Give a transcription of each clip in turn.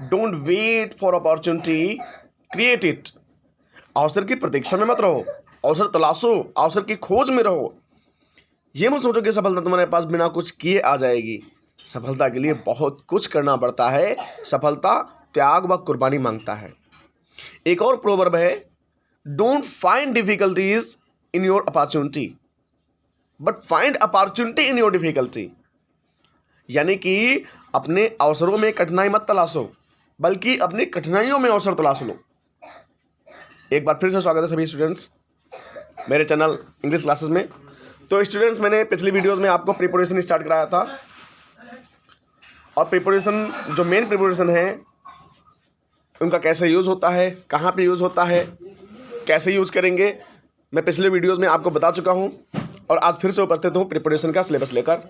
Don't wait for opportunity, create it. अवसर की प्रतीक्षा में मत रहो, अवसर तलाशो, अवसर की खोज में रहो। ये मत सोचो कि सफलता तुम्हारे पास बिना कुछ किए आ जाएगी। सफलता के लिए बहुत कुछ करना पड़ता है। सफलता त्याग व कुर्बानी मांगता है। एक और प्रोवर्ब है, don't find difficulties in your opportunity but find opportunity in your difficulty. यानी कि अपने अवसरों में कठिनाई मत तलाशो, बल्कि अपनी कठिनाइयों में अवसर तलाश लो। एक बार फिर से स्वागत है सभी स्टूडेंट्स मेरे चैनल इंग्लिश क्लासेस में। तो स्टूडेंट्स, मैंने पिछली वीडियोस में आपको प्रिपरेशन स्टार्ट कराया था, और प्रिपरेशन जो मेन प्रिपरेशन है उनका कैसे यूज़ होता है, कहाँ पे यूज़ होता है, कैसे यूज़ करेंगे, मैं पिछले वीडियोस में आपको बता चुका हूँ। और आज फिर से उपस्थित हूँ प्रिपरेशन का सिलेबस लेकर।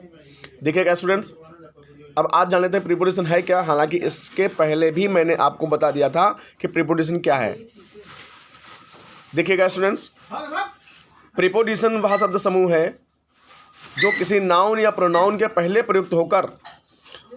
देखिएगा स्टूडेंट्स, अब आज जान लेते हैं प्रिपरेशन है क्या। हालांकि इसके पहले भी मैंने आपको बता दिया था कि प्रिपोजिशन क्या है। देखिएगा स्टूडेंट्स, प्रिपोजिशन वह शब्द समूह है जो किसी नाउन या प्रोनाउन के पहले प्रयुक्त होकर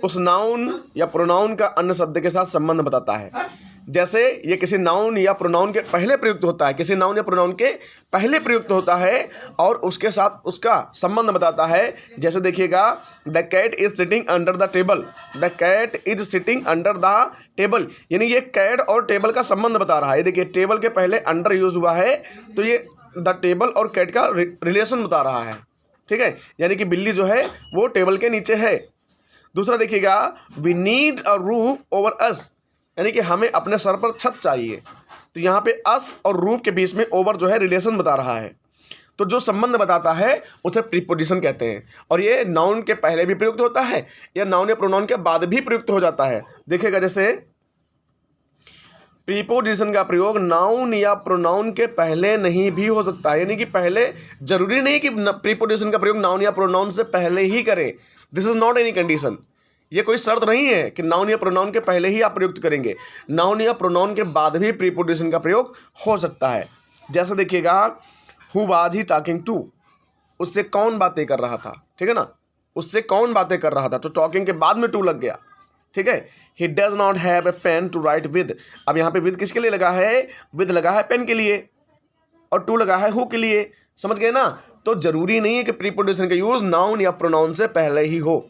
उस नाउन या प्रोनाउन का अन्य शब्द के साथ संबंध बताता है। जैसे ये किसी नाउन या प्रोनाउन के पहले प्रयुक्त होता है, किसी नाउन या प्रोनाउन के पहले प्रयुक्त होता है और उसके साथ उसका संबंध बताता है। जैसे देखिएगा, the cat is sitting under the table, the cat is sitting under the table, यानी ये कैट और टेबल का संबंध बता रहा है। देखिए, टेबल के पहले अंडर यूज हुआ है, तो ये द टेबल और कैट का रिलेशन बता रहा है। ठीक है, यानी कि बिल्ली जो है वो टेबल के नीचे है। दूसरा देखिएगा, we need a roof over us, यानी कि हमें अपने सर पर छत चाहिए। तो यहाँ पे अस और रूफ के बीच में ओवर जो है रिलेशन बता रहा है। तो जो संबंध बताता है उसे प्रीपोजिशन कहते हैं। और ये नाउन के पहले भी प्रयुक्त होता है या नाउन या प्रोनाउन के बाद भी प्रयुक्त हो जाता है। देखिएगा, जैसे प्रीपोजिशन का प्रयोग नाउन या प्रोनाउन के पहले नहीं भी हो सकता है, यानी कि पहले जरूरी नहीं कि प्रीपोजिशन का प्रयोग नाउन या प्रोनाउन से पहले ही करें। This is not any condition. ये कोई शर्त नहीं है कि नाउन या प्रोनाउन के पहले ही आप प्रयुक्त करेंगे, नाउन या प्रोनाउन के बाद भी प्रीपोजिशन का प्रयोग हो सकता है। जैसे देखिएगा, who was he talking to, उससे कौन बातें कर रहा था। ठीक है ना, उससे कौन बातें कर रहा था, तो टॉकिंग के बाद में टू लग गया। ठीक है, he does not have a pen to write with, अब यहाँ पे विद किसके लिए लगा है, विद लगा है पेन के लिए, और टू लगा है हु के लिए। समझ गए ना। तो जरूरी नहीं है कि प्रीपोजिशन का यूज नाउन या प्रोनाउन से पहले ही हो।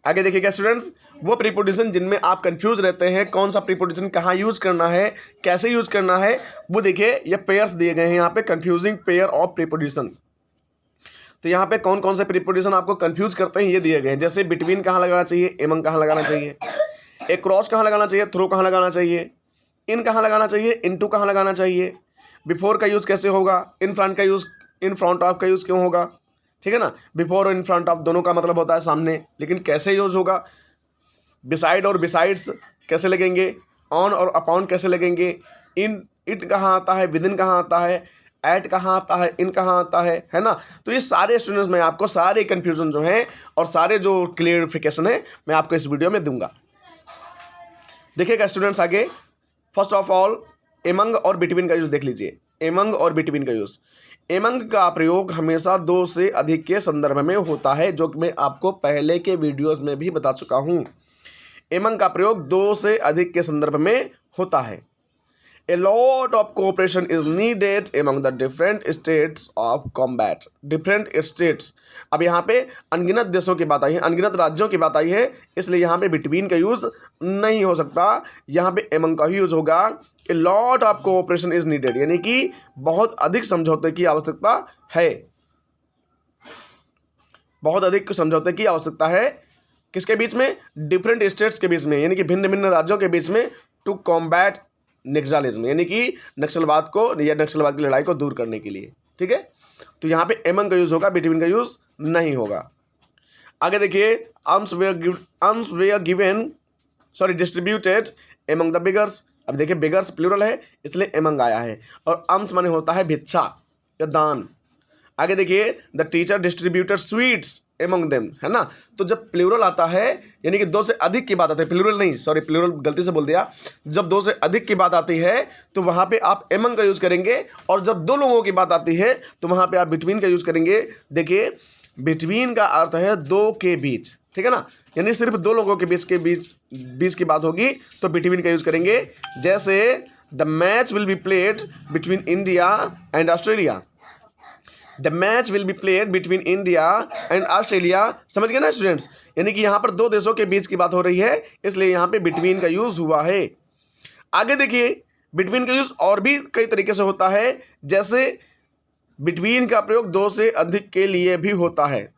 आगे देखिएगा स्टूडेंट्स, वो प्रीपोजिशन जिनमें आप कंफ्यूज रहते हैं कौन सा प्रीपोजिशन कहाँ यूज करना है, कैसे यूज करना है, वो देखिए ये पेयर्स दिए गए हैं यहाँ पे, कंफ्यूजिंग पेयर ऑफ प्रीपोजिशन। तो यहाँ पे कौन कौन से प्रीपोजिशन आपको कंफ्यूज करते हैं ये दिए गए हैं। जैसे बिटवीन कहाँ लगाना चाहिए, एमंग कहाँ लगाना चाहिए, एक क्रॉस कहाँ लगाना चाहिए, थ्रू कहाँ लगाना चाहिए, इन कहाँ लगाना चाहिए, इनटू कहाँ लगाना चाहिए, बिफोर का यूज कैसे होगा, इन फ्रंट का यूज, इन फ्रंट ऑफ का यूज क्यों होगा। ठीक है ना, बिफोर और इन फ्रंट ऑफ दोनों का मतलब होता है सामने, लेकिन कैसे यूज होगा। बिसाइड और बिसाइड्स कैसे लगेंगे, ऑन और अपॉन कैसे लगेंगे, इन इट कहाँ आता है, विद इन कहाँ आता है, एट कहाँ आता है, इन कहाँ आता है ना। तो ये सारे स्टूडेंट्स मैं आपको सारे कंफ्यूजन जो हैं और सारे जो क्लियरिफिकेशन है मैं आपको इस वीडियो में दूंगा। देखिएगा स्टूडेंट्स, आगे फर्स्ट ऑफ ऑल एमंग और बिटवीन का यूज देख लीजिए। एमंग और बिटवीन का यूज, एमंग का प्रयोग हमेशा दो से अधिक के संदर्भ में होता है, जो कि मैं आपको पहले के वीडियोस में भी बता चुका हूं। एमंग का प्रयोग दो से अधिक के संदर्भ में होता है। A lot of cooperation is needed among the different states of combat, different states. अब यहाँ पे अनगिनत देशों की बात आई है, अनगिनत राज्यों की बात आई है, इसलिए यहाँ पे बिटवीन का यूज नहीं हो सकता, यहाँ पे एमंग का ही यूज होगा। A lot of cooperation is needed, यानी कि बहुत अधिक समझौते की आवश्यकता है, बहुत अधिक समझौते की आवश्यकता है। किसके बीच में, डिफरेंट स्टेट्स के बीच में, यानी कि भिन्न भिन्न राज्यों के बीच में, टू कॉम्बैट नक्सलिज्म, यानी कि नक्सलवाद को या नक्सलवाद की लड़ाई को दूर करने के लिए। ठीक है, तो यहाँ पे एमंग का यूज होगा, बिटवीन का यूज नहीं होगा। आगे देखिए, arms were given distributed among the beggars. अब देखिए, बिगर्स प्लूरल है इसलिए एमंग आया है, और आर्म्स माने होता है भिक्षा या दान। आगे देखिए, the teacher distributed sweets among them, है ना। तो जब प्लूरल आता है यानी कि दो से अधिक की बात आती है, प्लूरल नहीं, सॉरी प्लूरल गलती से बोल दिया, जब दो से अधिक की बात आती है तो वहाँ पे आप एमंग का यूज करेंगे, और जब दो लोगों की बात आती है तो वहाँ पे आप बिटवीन का यूज करेंगे। देखिए, बिटवीन का अर्थ है दो के बीच। ठीक है ना, यानी सिर्फ दो लोगों के बीच की बात होगी तो बिटवीन का यूज करेंगे। जैसे the match will be played between India and Australia, the match will be played between India and Australia, समझ गए ना स्टूडेंट्स, यानी कि यहाँ पर दो देशों के बीच की बात हो रही है, इसलिए यहाँ पे बिटवीन का यूज हुआ है। आगे देखिए, बिटवीन का यूज और भी कई तरीके से होता है, जैसे बिटवीन का प्रयोग दो से अधिक के लिए भी होता है,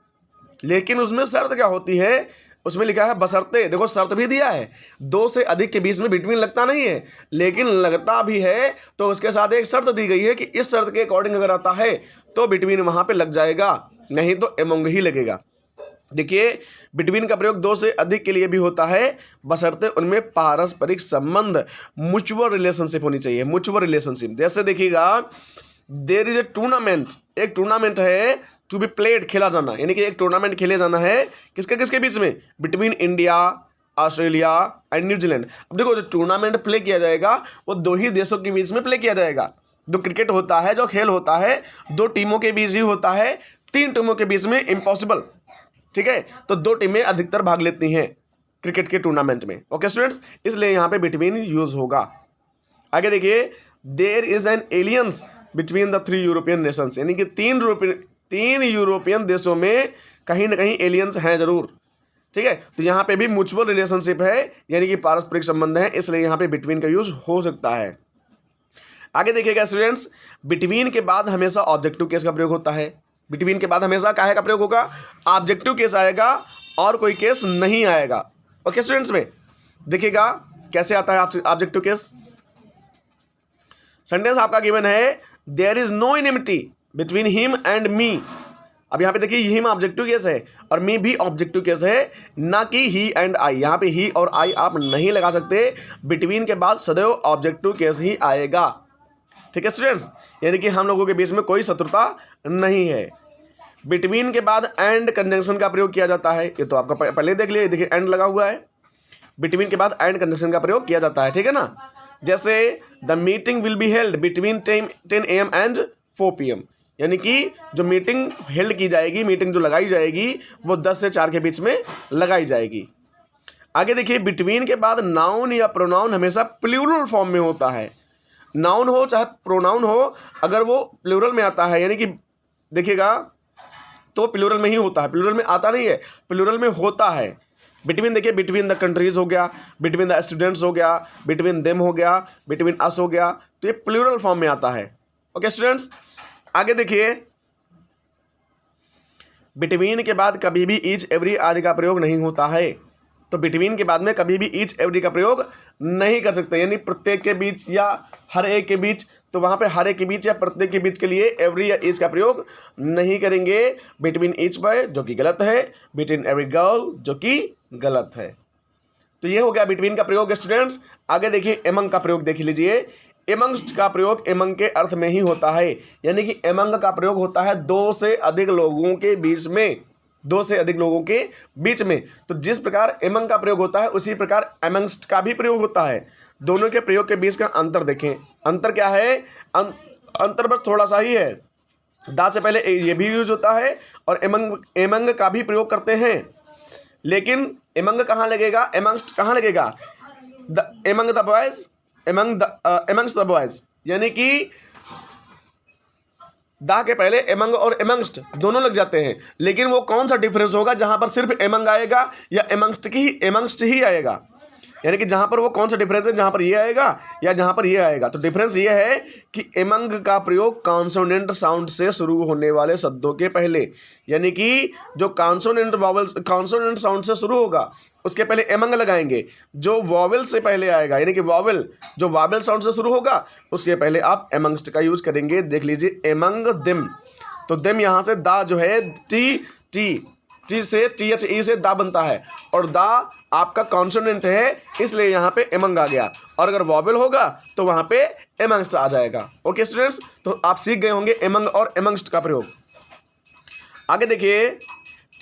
लेकिन उसमें शर्त क्या होती है, उसमें लिखा है बशर्ते, देखो शर्त भी दिया है, दो से अधिक के बीच में बिटवीन लगता नहीं है, लेकिन लगता भी है, तो उसके साथ एक शर्त दी गई है कि इस शर्त के अकॉर्डिंग अगर आता है तो बिटवीन वहां पे लग जाएगा, नहीं तो एमंग ही लगेगा। देखिए, बिटवीन का प्रयोग दो से अधिक के लिए भी होता है, बशर्ते उनमें पारस्परिक संबंध, म्यूचुअल रिलेशनशिप होनी चाहिए, म्यूचुअल रिलेशनशिप। जैसे देखिएगा, देयर इज ए टूर्नामेंट, एक टूर्नामेंट है, टू बी प्लेड, खेला जाना, यानी कि एक टूर्नामेंट खेले जाना है, किसके बीच में, between India, Australia and New Zealand. अब देखो, जो टूर्नामेंट प्ले किया जाएगा वो दो ही देशों के बीच में प्ले किया जाएगा। जो क्रिकेट होता है, जो खेल होता है, दो टीमों के बीच ही होता है, तीन टीमों के बीच में इम्पॉसिबल, ठीक है, तो दो टीमें अधिकतर भाग लेती हैं क्रिकेट के टूर्नामेंट में। ओके स्टूडेंट्स, इसलिए यहाँ पे बिटवीन यूज होगा। आगे देखिए, there is an alliance between the three European nations, यानी कि तीन यूरोपियन देशों में कहीं ना कहीं एलियंस हैं जरूर, ठीक है, तो यहाँ पे भी म्यूचुअल रिलेशनशिप है, यानी कि पारस्परिक संबंध है, इसलिए यहाँ पे बिटवीन का यूज हो सकता है। आगे देखिएगा स्टूडेंट्स, बिटवीन के बाद हमेशा ऑब्जेक्टिव केस का प्रयोग होता है। बिटवीन के बाद हमेशा काहे का प्रयोग होगा, ऑब्जेक्टिव केस आएगा और कोई केस नहीं आएगा। ओके स्टूडेंट्स, में देखिएगा कैसे आता है ऑब्जेक्टिव केस। सेंटेंस आपका गिवन है, there is no enmity between him and me. अब यहाँ पे देखिए, हिम ऑब्जेक्टिव केस है और मी भी ऑब्जेक्टिव केस है, ना कि ही एंड आई। यहाँ पे ही और आई आप नहीं लगा सकते, बिटवीन के बाद सदैव ऑब्जेक्टिव केस ही आएगा, ठीक है स्टूडेंट्स, यानी कि हम लोगों के बीच में कोई शत्रुता नहीं है। बिटवीन के बाद एंड कंजंक्शन का प्रयोग किया जाता है, ये तो आपका पहले देख लिया, देखिए एंड लगा हुआ है, बिटवीन के बाद एंड कंजंक्शन का प्रयोग किया जाता है, ठीक है ना। जैसे the meeting will be held between 10 AM and 4 PM, यानी कि जो मीटिंग हेल्ड की जाएगी, मीटिंग जो लगाई जाएगी वो 10 से 4 के बीच में लगाई जाएगी। आगे देखिए, बिटवीन के बाद नाउन या प्रोनाउन हमेशा प्लूरल फॉर्म में होता है। नाउन हो चाहे प्रोनाउन हो, अगर वो प्लूरल में आता है, यानी कि देखिएगा तो प्लूरल में ही होता है, प्लूरल में आता नहीं है, प्लूरल में होता है। बिटवीन देखिए, बिटवीन द कंट्रीज हो गया, बिटवीन द स्टूडेंट्स हो गया, बिटवीन देम हो गया, बिटवीन अस हो गया, तो ये प्लूरल फॉर्म में आता है। ओके स्टूडेंट्स, आगे देखिए, बिटवीन के बाद कभी भी ईच एवरी आदि का प्रयोग नहीं होता है, तो बिटवीन के बाद में कभी भी ईच एवरी का प्रयोग नहीं कर सकते, यानी प्रत्येक के बीच या हर एक के बीच, तो वहाँ पे हर एक के बीच या प्रत्येक के बीच के लिए एवरी या ईच का प्रयोग नहीं करेंगे। बिटवीन ईच बॉय, जो कि गलत है, बिटवीन एवरी गर्ल, जो कि गलत है। तो ये हो गया बिटवीन का प्रयोग स्टूडेंट्स। आगे देखिए, एमंग का प्रयोग देख लीजिए। एमंग्स्ट का प्रयोग एमंग के अर्थ में ही होता है, यानी कि एमंग का प्रयोग होता है दो से अधिक लोगों के बीच में, दो से अधिक लोगों के बीच में। तो जिस प्रकार एमंग का प्रयोग होता है उसी प्रकार एमंग्स्ट का भी प्रयोग होता है। दोनों के प्रयोग के बीच का अंतर देखें, अंतर क्या है, अंतर बस थोड़ा सा ही है। दा से पहले ये भी यूज होता है और एमंग का भी प्रयोग करते हैं, लेकिन एमंग कहाँ लगेगा, एमंग्स्ट कहाँ लगेगा, among the boys, amongst the boys, यानी कि दा के पहले एमंग और एमंग्स्ट दोनों लग जाते हैं। लेकिन वो कौन सा डिफरेंस होगा, जहां पर सिर्फ एमंग आएगा या एमंग्स्ट ही आएगा, यानी कि जहां पर वो कौन सा डिफरेंस है, जहां पर ये आएगा या जहां पर ये आएगा। तो डिफरेंस ये है कि एमंग का प्रयोग कॉन्सोनेंट साउंड से शुरू होने वाले शब्दों के पहले, यानी कि जो कॉन्सोनेंट साउंड से शुरू होगा उसके पहले एमंग लगाएंगे। जो वॉवेल से पहले आएगा, यानी कि वॉवेल जो वॉवेल साउंड से शुरू होगा उसके पहले आप एमंग्स्ट का यूज करेंगे। देख लीजिए, एमंग देम, तो देम यहाँ से दा जो है टी से THE से दा बनता है, और दा आपका कॉन्सोनेंट है, इसलिए यहाँ पे एमंग आ गया। और अगर वॉवेल होगा तो वहाँ पे एमंग्स्ट आ जाएगा। ओके स्टूडेंट्स, तो आप सीख गए होंगे एमंग और एमंग्स्ट का प्रयोग। आगे देखिए,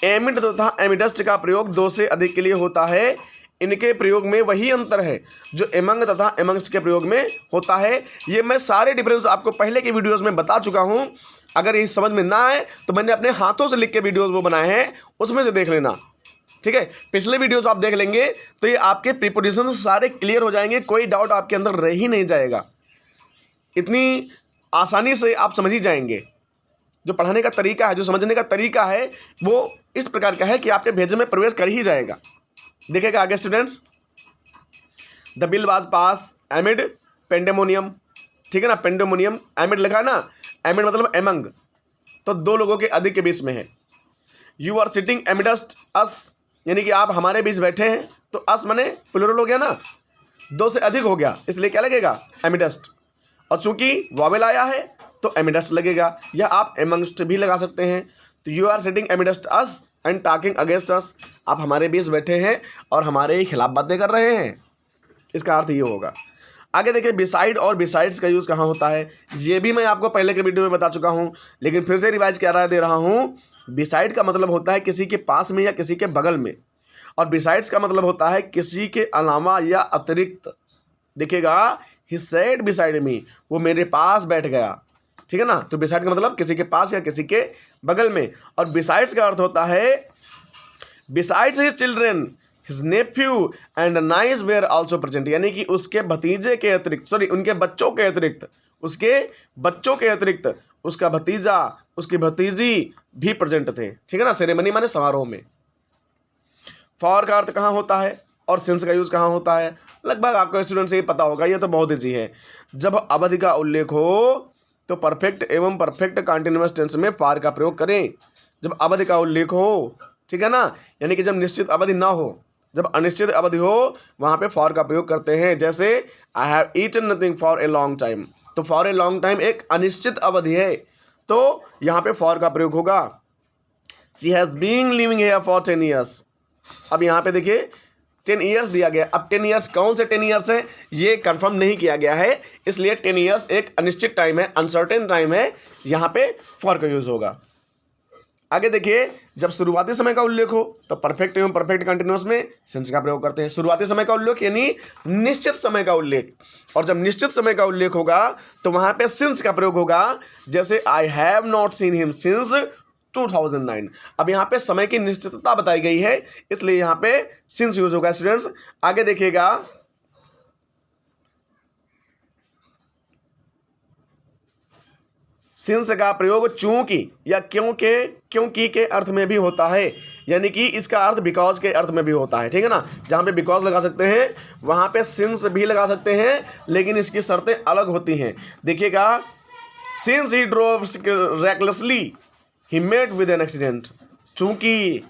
एमिड तथा एमिडस्ट का प्रयोग दो से अधिक के लिए होता है। इनके प्रयोग में वही अंतर है जो एमंग तथा एमंग्स्ट के प्रयोग में होता है। ये मैं सारे डिफरेंस आपको पहले की वीडियोस में बता चुका हूँ। अगर ये समझ में ना आए तो मैंने अपने हाथों से लिख के वीडियोस वो बनाए हैं, उसमें से देख लेना। ठीक है, पिछले वीडियोस आप देख लेंगे तो ये आपके प्रीपोजिशन सारे क्लियर हो जाएंगे, कोई डाउट आपके अंदर रह ही नहीं जाएगा, इतनी आसानी से आप समझ ही जाएंगे। जो पढ़ाने का तरीका है, जो समझने का तरीका है, वो इस प्रकार का है कि आपके भेजे में प्रवेश कर ही जाएगा। देखिएगा आगे students, the bill was pass amid pandemonium, ठीक है ना, पेंडेमोनियम, एमिड लिखा है ना, एमिड मतलब एमंग, तो दो लोगों के अधिक के बीच में है। यू आर सिटिंग एमिडस्ट अस, यानी कि आप हमारे बीच बैठे हैं, तो अस माने प्लूरल हो गया ना, दो से अधिक हो गया, इसलिए क्या लगेगा, एमिडस्ट। और चूंकि वॉवेल आया है तो एमिडस्ट लगेगा, या आप एमंगस्ट भी लगा सकते हैं। तो you are sitting amidst us and talking against us, आप हमारे बीच बैठे हैं और हमारे खिलाफ बातें कर रहे हैं, इसका अर्थ ये होगा। आगे देखिए, बिसाइड और बिसाइड्स का यूज़ कहाँ होता है, ये भी मैं आपको पहले के वीडियो में बता चुका हूँ, लेकिन फिर से रिवाइज क्या राय दे रहा हूँ। बिसाइड का मतलब होता है किसी के पास में या किसी के बगल में, और बिसाइड्स का मतलब होता है किसी के अलावा या अतिरिक्त। देखिएगा, ही सेड बिसाइड मी, वो मेरे पास बैठ गया, ठीक है ना। तो बिसाइड का मतलब किसी के पास या किसी के बगल में, और बिसाइड्स का अर्थ होता है besides his children his Neiphiu and nice where also present, यानी कि उसके भतीजे के अतिरिक्त, सॉरी उनके बच्चों के अतिरिक्त, उसके बच्चों के अतिरिक्त उसका भतीजा, उसकी भतीजी भी प्रेजेंट थे, ठीक है ना। सेरेमनी माने समारोह में। फॉर का अर्थ कहाँ होता है और सिंस का यूज़ कहाँ होता है, लगभग आपको स्टूडेंट से ये पता होगा, ये तो बहुत ईजी है। जब अवधि का उल्लेख हो तो परफेक्ट एवं परफेक्ट कंटिन्यूअस टेंस में फॉर का प्रयोग करें। जब अवधि का उल्लेख हो, ठीक है ना, यानी कि जब निश्चित अवधि ना हो, जब अनिश्चित अवधि हो, वहाँ पे फॉर का प्रयोग करते हैं। जैसे I have eaten nothing for a long time, तो फॉर ए लॉन्ग टाइम एक अनिश्चित अवधि है, तो यहाँ पे फॉर का प्रयोग होगा। She has been living here for 10 years, अब यहाँ पे देखिए 10 ईयर्स दिया गया। अब 10 ईयर्स कौन से 10 ईयर्स है ये कंफर्म नहीं किया गया है, इसलिए 10 ईयर्स एक अनिश्चित टाइम है, अनसर्टेन टाइम है, यहाँ पे फॉर का यूज़ होगा। आगे देखिए, जब शुरुआती समय का उल्लेख हो तो परफेक्ट एवं परफेक्ट कंटिन्यूअस में सिंस का प्रयोग करते हैं। शुरुआती समय का उल्लेख यानी निश्चित समय का उल्लेख, और जब निश्चित समय का उल्लेख होगा तो वहाँ पे सिंस का प्रयोग होगा। जैसे I have not seen him since 2009, अब यहाँ पे समय की निश्चितता बताई गई है, इसलिए यहाँ पे सिंस यूज होगा स्टूडेंट्स। आगे देखिएगा, सिंस का प्रयोग चूंकि या क्योंकि, क्योंकि के अर्थ में भी होता है, यानी कि इसका अर्थ बिकॉज के अर्थ में भी होता है, ठीक है ना। जहाँ पे बिकॉज लगा सकते हैं वहाँ पे सिंस भी लगा सकते हैं, लेकिन इसकी शर्तें अलग होती हैं। देखिएगा, since he drove recklessly he met with an accident, चूंकि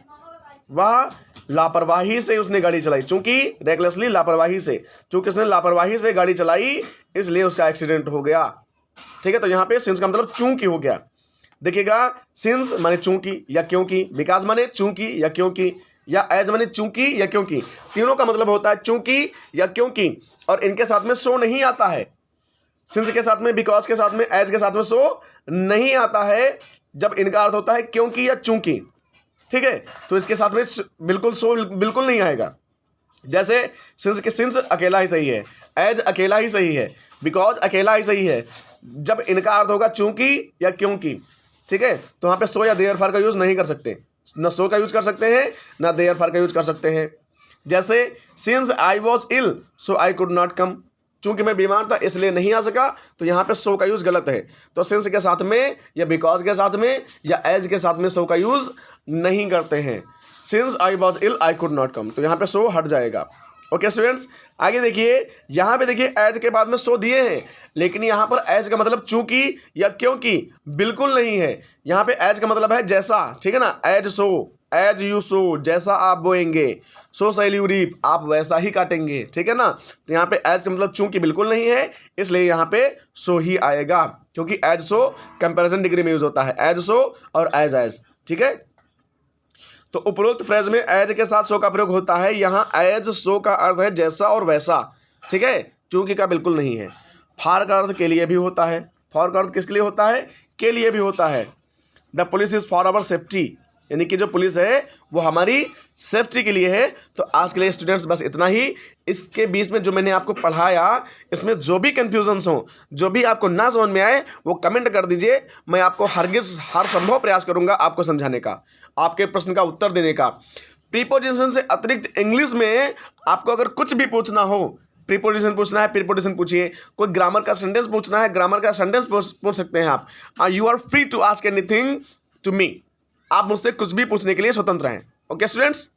वह लापरवाही से उसने गाड़ी चलाई, चूंकि रेकलेसली लापरवाही से, चूंकि उसने लापरवाही से गाड़ी चलाई इसलिए उसका एक्सीडेंट हो गया, ठीक है। तो यहाँ पे सिंस का मतलब चूंकि हो गया। देखिएगा, सिंस माने चूंकि या क्योंकि, बिकॉज माने चूंकि या क्योंकि, या एज माने चूंकि या क्योंकि, तीनों का मतलब होता है चूंकि या क्योंकि, और इनके साथ में सो नहीं आता है। सिंस के साथ में, बिकॉज के साथ में, एज के साथ में सो नहीं आता है जब इनका अर्थ होता है क्योंकि या चूंकि, ठीक है। तो इसके साथ में बिल्कुल सो बिल्कुल नहीं आएगा। जैसे सिंस के सिंस अकेला ही सही है, एज अकेला ही सही है, बिकॉज अकेला ही सही है, जब इनका अर्थ होगा चूंकि या क्योंकि, ठीक है। तो वहाँ पे सो या देयर फॉर का यूज़ नहीं कर सकते, न सो का यूज़ कर सकते हैं ना देयर फॉर का यूज़ कर सकते हैं। जैसे since I was ill so I could not come, चूंकि मैं बीमार था इसलिए नहीं आ सका, तो यहाँ पे सो का यूज़ गलत है। तो सिंस के साथ में या बिकॉज के साथ में या एज के साथ में सो का यूज़ नहीं करते हैं। Since I was ill I could not come, तो यहाँ पे सो हट जाएगा। ओके स्टूडेंट्स, आगे देखिए, यहाँ पे देखिए एज के बाद में सो दिए हैं, लेकिन यहाँ पर एज का मतलब चूंकि या क्योंकि बिल्कुल नहीं है। यहाँ पे एज का मतलब है जैसा, ठीक है ना, as sow, as you sow, जैसा आप बोएंगे, सो शैल यू रीप, आप वैसा ही काटेंगे, ठीक है ना। तो यहाँ पे एज का मतलब चूंकि बिल्कुल नहीं है, इसलिए यहाँ पे सो ही आएगा, क्योंकि एज सो कंपैरिजन डिग्री में यूज होता है, एज सो और एज, ठीक है। तो उपरोक्त फ्रेज में एज के साथ सो का प्रयोग होता है। यहाँ एज सो का अर्थ है जैसा और वैसा, ठीक है, चूंकि का बिल्कुल नहीं है। फॉर का अर्थ के लिए भी होता है, फॉर का अर्थ किसके लिए होता है, के लिए भी होता है। The police is for our safety, यानी कि जो पुलिस है वो हमारी सेफ्टी के लिए है। तो आज के लिए स्टूडेंट्स बस इतना ही। इसके बीच में जो मैंने आपको पढ़ाया, इसमें जो भी कन्फ्यूजन्स हो, जो भी आपको ना समझ में आए, वो कमेंट कर दीजिए। मैं आपको हर संभव प्रयास करूंगा आपको समझाने का, आपके प्रश्न का उत्तर देने का। प्रीपोजिशन से अतिरिक्त इंग्लिश में आपको अगर कुछ भी पूछना हो, प्रीपोजिशन पूछना है प्रीपोजिशन पूछिए, कोई ग्रामर का सेंटेंस पूछना है ग्रामर का सेंटेंस पूछ सकते हैं आप। You are free to ask anything to me, आप मुझसे कुछ भी पूछने के लिए स्वतंत्र हैं। Okay students.